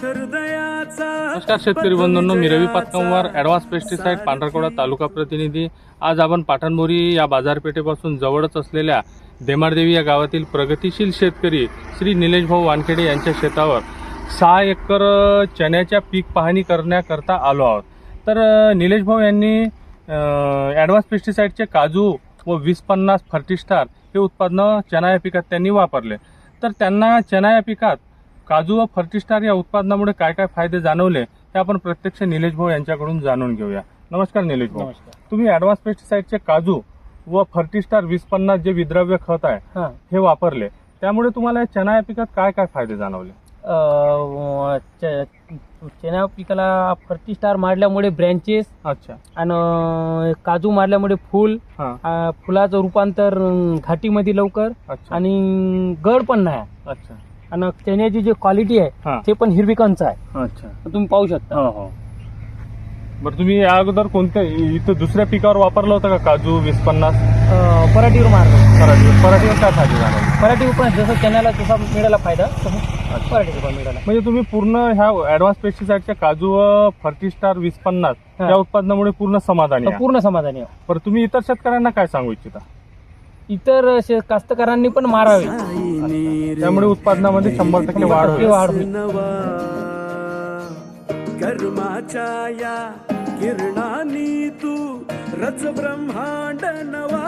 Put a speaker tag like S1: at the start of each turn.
S1: नमस्कार शेतकरी बंधूंनो, मी रवी पातकंवार, advance pesticide, Pandharkawada तालुका प्रतिनिधी। आज आपण पाटणबोरी या बाजारपेठेपासून जवळच असलेल्या देमारदेवी या गावातील प्रगतिशील शेतकरी श्री निलेश भाऊ वानखेडे यांच्या शेतावर 6 एकर चण्याच्या पीक पाहणी करण्याकरता आलो आहोत। तर निलेश भाऊ यांनी ॲडव्हान्स पेस्टिसाइडचे काजू व 20-50 फर्टिस्टार हे उत्पादनं चणा या पिकात त्यांनी वापरले। तर त्यांना चणा या पिकात काजू व फर्टिस्टार या उत्पादनामुळे काय काय फायदे जाणवले हे आपण प्रत्यक्ष निलेश भाऊ यांच्याकडून जाणून घेऊया। नमस्कार निलेश भाऊ।
S2: नमस्कार।
S1: तुम्ही ॲडव्हान्स पेस्टिसाइडचे काजू व फर्टिस्टार 20-50 जे विद्रव्य खत आहे हे वापरले, त्यामुळे तुम्हाला चणा या पिकात काय काय फायदे जाणवले?
S2: चणा पिकाला फर्टिस्टार मारल्यामुळे ब्रँचेस,
S1: अच्छा,
S2: आणि काजू मारल्यामुळे फुलाचं रूपांतर घाटीमध्ये लवकर,
S1: अच्छा,
S2: आणि गड पण नाही,
S1: अच्छा,
S2: आणि चण्याची जी क्वालिटी आहे ते पण हिरवीकंच आहे।
S1: अच्छा,
S2: तुम्ही पाहू शकता।
S1: हो हो। बरं, तुम्ही या अगोदर कोणत्या इथं दुसऱ्या पिकावर वापरलं होतं का काजू 20-50?
S2: पराठीवर मारलं।
S1: पराठीवर काय फायदे जाणवले?
S2: पराठीवर पण जसं चण्याला जसा मिळाला फायदा तसं पराठीवर पण मिळाला।
S1: म्हणजे तुम्ही पूर्ण ह्या ॲडव्हान्स पेस्टिसाइडच्या काजू व फर्टिस्टार 20-50 या उत्पादनामुळे पूर्ण समाधानी आहे?
S2: पूर्ण समाधानी आहे।
S1: बरं, तुम्ही इतर शेतकऱ्यांना काय सांगू इच्छिता?
S2: इतर कास्तकारांनी पण मारावे,
S1: त्यामुळे उत्पादनामध्ये 100% वाढ होईल।
S3: कर्माच्या या किरणांनी तू रच ब्रह्मांड नवा।